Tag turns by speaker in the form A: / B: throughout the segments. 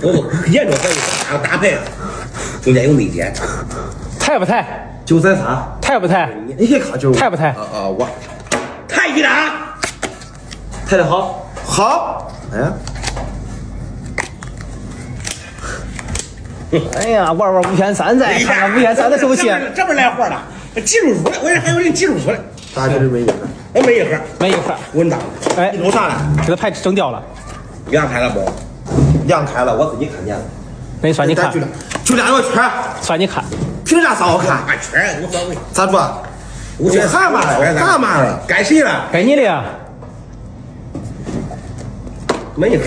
A: 我沿着可以搭配，中间有内奸。
B: 太不太
C: 933，
B: 太不太，
C: 你先看就
B: 太不太
C: 我
A: 太局长，
C: 太的好，好，
B: 哎呀，玩5.3再看看5.3的手气，
A: 这边来货了，技术书的，我这还有人技术书的，
C: 大家这没一盒，
A: 没一盒，
B: 没一盒，
A: 稳当。
B: 哎，
C: 你弄啥了？
B: 给他牌整掉了，
A: 亮开了不？
C: 亮开了，我自己看见了。
B: 那你算你看，
C: 就2个圈，
B: 算你看，
C: 凭啥算我看？
A: 俺圈无所谓，
C: 咋说？我干嘛了？干嘛了？
A: 该谁了？
B: 该你的呀。
A: 没一盒，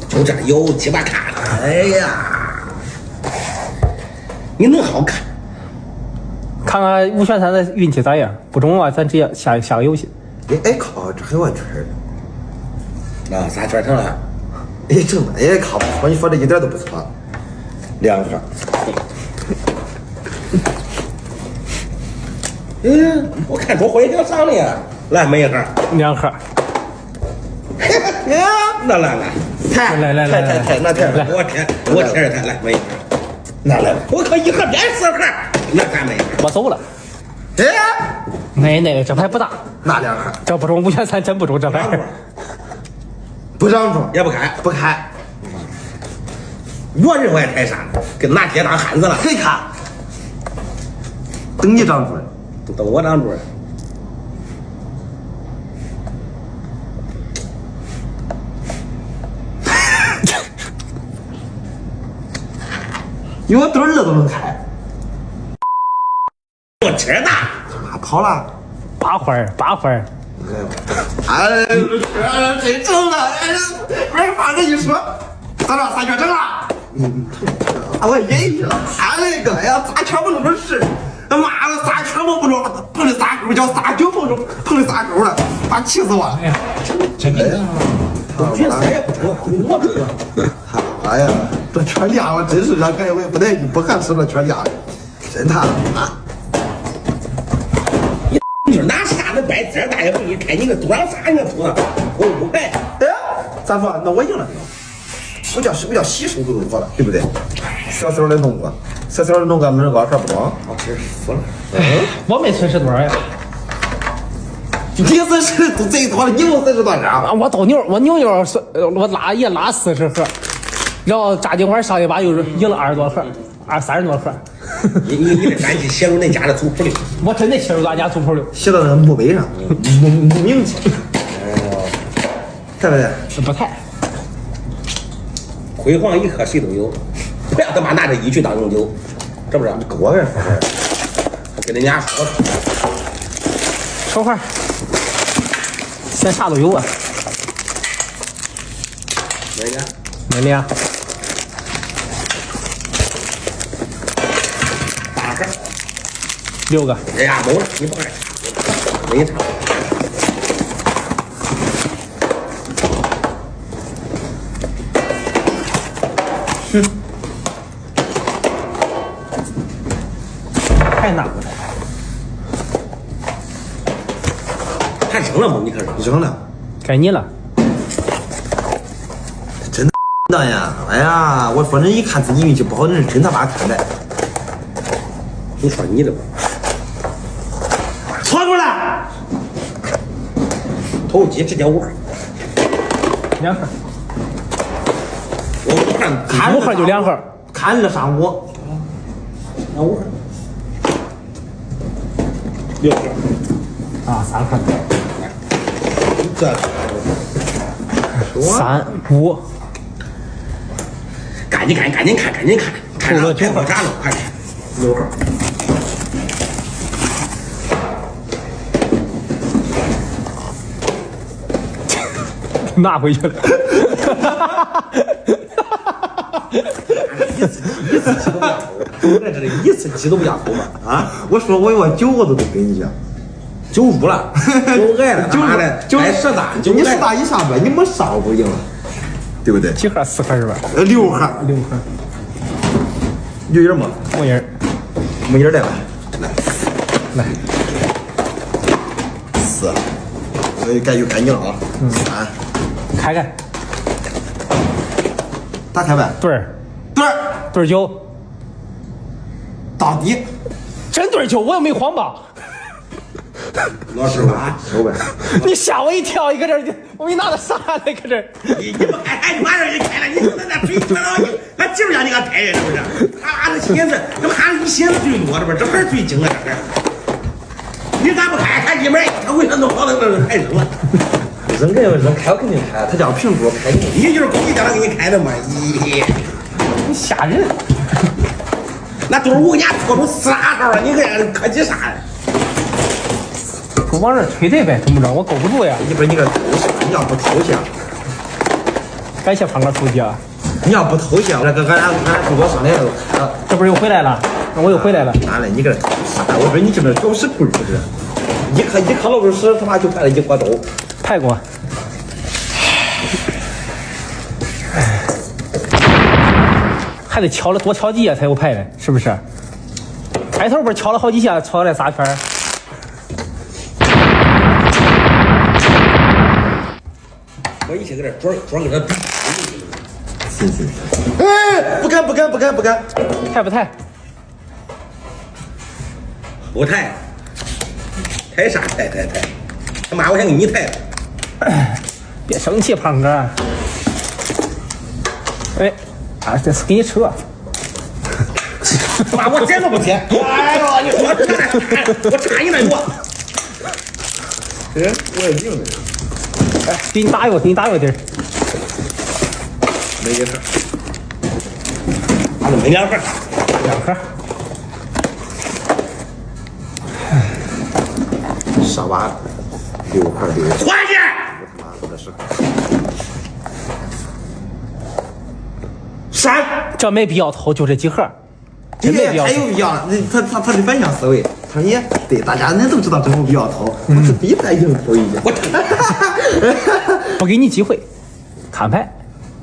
A: 就这有鸡巴看。哎呀，你能好看？
B: 看看5.3的运气咋样？不中啊，咱直接下个游戏。
C: 哎靠，这还有个圈
A: 啊，啥圈成了？
C: 哎，正的，哎靠，不错，你说的一点都不错。2盒。
A: 我看出火也挺长的呀。来，没一盒。
B: 2盒。
A: 那来，
B: 来，
C: 那太，
A: 我贴着它来，没一盒。
C: 那来，
A: 我可一盒变4盒，那咱没一盒。
B: 我走了。
C: 哎，
B: 那个这牌不大，
C: 那2盒
B: 这不中5.3真不中这牌。
C: 不让中，
A: 也不开，
C: 不开。
A: 我认为太傻了，跟拿铁当汉子了。
C: 可以看，等你张主任，
A: 等我当主任。
C: 有墩儿了都能开。
A: 我吃的，
C: 跑了。
B: 8花。
C: 哎，真正了！哎，反正一说，咱俩3圈整了。我忍一了，他那个呀，咋全部弄成10？他妈的，3圈都不中，碰的3勾，叫3就碰中，碰的3勾了，把气死我了！哎呀，
B: 真的。
A: 啥也不中，我中了。
C: 哎呀，这圈俩我真是让感觉我也不带不合适了，圈俩，真他啊！
A: 你说拿啥子摆这大爷不？你看你个多少啥你出啊？我5块。
C: 哎，咋说？那我赢了。不叫洗手就妥了，对不对？小的弄过，小的弄个门高还不装。
A: 我真服了。
B: 我没损失多少呀？
C: 你损失都最多了，你又损失多少？
B: 啊，我牛我拉40盒，然后炸金花上一把又是赢了20多盒，30多盒。
A: 你这单机写入恁家的族谱里，
B: 我真的写入咱家族谱里，
C: 写到那个墓碑上，墓名字。对不对？
B: 不太。
A: 辉煌一刻谁都有，不要他妈拿着1去当永久，知不知道？
C: 跟我跟说的，
A: 跟人家说。
B: 手环，现在啥都有啊。
A: 没呢。
B: 没呢。
A: 8盒
B: 6个。
A: 哎呀，没了，你不爱查，没查。
B: 太难了。
A: 还扔了吗？你可是
C: 扔了，
B: 该你了。
C: 真的呀！哎呀，我说人一看自己运气不好，人是真他妈看的。
A: 你说你的吧，
C: 错过了，
A: 头机直接5盒
B: ，2盒。
A: 我看
B: 5盒就2盒，
C: 看了上午，
A: 那5盒6盒
B: 啊，3盒。
A: 这
B: 3、5，
A: 赶紧看，看啥开火啥了，快点6盒。
B: 拿回去了。
A: 一次鸡都不想偷嘛！
C: 啊！我说我有9个都得给你讲
A: ，9入了，9挨了，他妈的挨10大，
C: 你10大以下呗，你没上不赢了，对不对？
B: 几盒？4盒是吧
C: ？6盒，
B: 6盒。
C: 有人吗？
B: 没人。
C: 没人来吧？
B: 来，
C: 4，该就该你了啊。3，
B: 开开，
C: 打开呗。
B: 对儿
C: 对，
B: 对儿9，
C: 到底。
B: 真对儿9，我又没慌吧？
C: 老师吧，收呗。
B: 你吓我一跳，你搁这儿，我给你拿的啥来？搁这儿，
A: 你不开，你马上就开了，你在那嘴撅到你，俺今儿让你给开呀，是不是？俺这心思，这不俺你心思最多，这不是？这不是最精啊，这是。你咋不开？开一门，他为啥弄好了还扔了？
C: 扔给扔开，我肯定开。他叫平主开你。
A: 你就是故意叫他给你开的嘛？咦，
B: 你吓人！
A: 那都是我给你拖出4号了，你搁这客气啥呀？
B: 我往这推推呗，怎么着？我够不住呀！
C: 你不是你个偷下，你要不偷下，
B: 感谢胖哥出击啊！
C: 你要不偷下，俺工作上来了，
B: 这不是又回来了？我又回来了。
C: 哪来？你个啥？我说你这边搞屎棍儿不是？一看老师他妈就拍了一锅粥，
B: 派过。还得敲了多敲几下才有派的，是不是？开头不是敲了好几下，敲了3圈。
A: 我一起搁这装给他比。
C: 行。哎，不敢，
B: 太不太？
A: 不抬，抬啥抬？他妈，我想给你抬了。
B: 别生气，胖哥。哎，这是给你扯。
A: 他妈，我捡都不捡。哎呦，你说这，我差你那多。
C: 哎，我也赢了。
B: 哎，给你打一个底儿。
C: 没事。
A: 俺们没2盒。
B: 2盒。
C: 上把6块6。
A: 还去！
C: 他妈的是。
A: 删。
B: 这没必要偷，就这几盒。真没必要
C: 还有必要？他的反向思维，他说也对，大家人都知道这没必要偷，我是比他硬偷一点。
B: 不给你机会，看牌，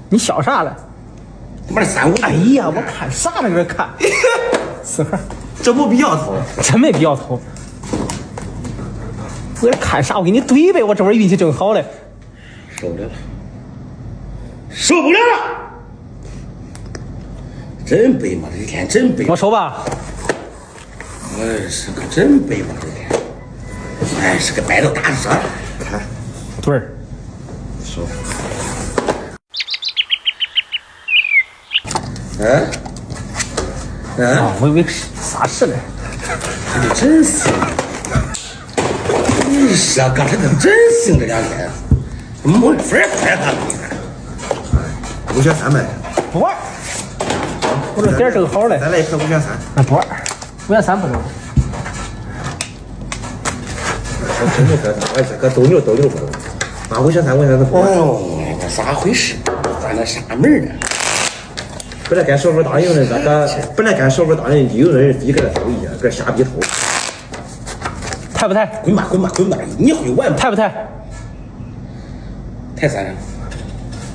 B: 你笑啥了？
A: 他妈的3、5。
B: 哎呀，我看啥了？搁这看4盒，
C: 这没必要偷，
B: 真没必要偷。我这看啥？我给你怼呗，我这会儿运气正好嘞。
A: 受不了了，受不了了！真背嘛，这一天真背。
B: 我收吧。
A: 我是个真背嘛，这天。哎，是个白都打折。
C: 看，
B: 对儿。
C: 收。
B: 啊，我以为啥事嘞？
A: 你真行！你是啊，刚才可真行，这2天没法开他
C: 5选3呗。
B: 不玩。我这点正好嘞。
C: 再来一颗5选3。
B: 那不玩，5选3不中。
C: 我真没喝，我这个斗牛不中。啊，5选3不。
A: 哎呦，这咋回事？咱那啥门呢？
C: 本来干小分打赢的那个，本来干小分打赢有人逼给他偷一下，搁瞎逼偷。
B: 太不太？
A: 滚吧！你会玩吗？
B: 太不太？
A: 太3张。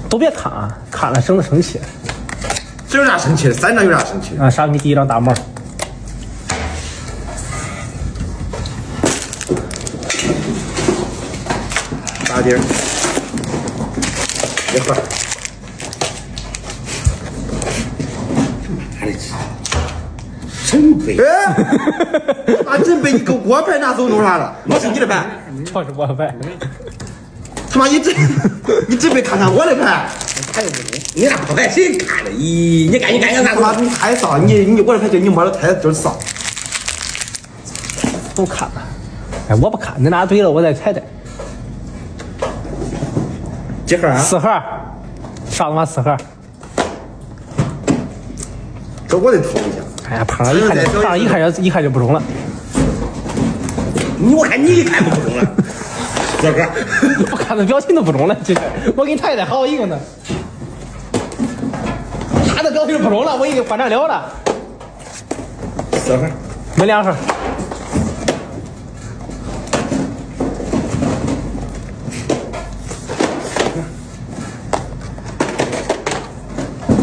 B: 都别看啊，看了省得生气。
C: 这有啥生气的？3张有啥生气的？
B: 啊，杀给你第1张大帽。
C: 打底儿。1盒。
A: 真背！
C: 啊，真背！你给我牌拿走弄啥了？我是你的牌。
B: 就是我牌。
C: 他妈，你真没看看我的牌？
A: 还有不中？你那破牌谁看的？咦，你赶紧拿
C: 他妈，你太骚！你我的牌就你摸的太就是骚。
B: 都看了。哎，我不看，你拿对了，我再猜猜。
C: 几盒啊
B: ？4盒。上他妈4盒。
C: 这我得偷一下。
B: 哎呀，胖一看就不中了。
A: 我看你一看就不中了。4盒。
B: 我看他表情都不中了，其实我给你太太好一个呢。他的表情不中了，我已经换成了了。
C: 4盒。
B: 没2盒。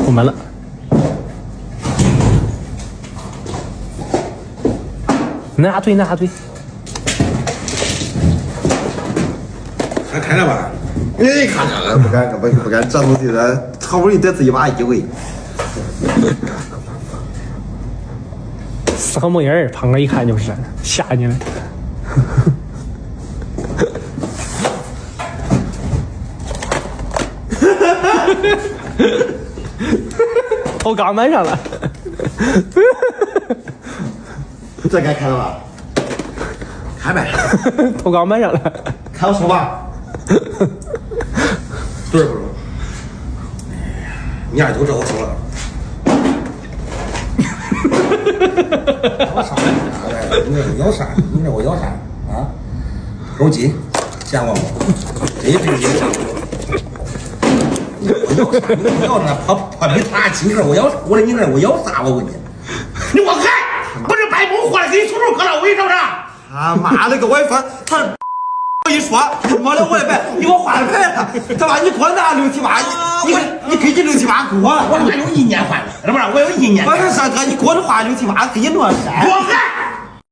B: 不闷了。拿下腿，拿下腿。
A: 还开了吧？
C: 你看这个不敢，这东西的，好不容易得自己把机会。
B: 四个梦魇儿，胖哥一看就是吓你了。头刚满上了。
C: 这该开了吧？
A: 开呗。
B: 头刚满上了。
C: 开我手吧。
A: 对不住。你俩都知道我说了。我啥？你这我要啥？你这我要啥？啊？手机，见过吗？这一瓶也上。我要啥？你要啥？破比他金个，我要我的你那我要啥？我问你，你我看不是白布换了给你从头搁到尾是不是？
C: 他妈的个我一说他。我一说，他妈的我也白，你给我换了牌了，他妈你给我拿6、7、8，你给你6、7、8给我，
A: 我他妈有1年换的，是不是？我有1年。
C: 我说三哥，你给我换6、7、8，给你多少？
A: 我看。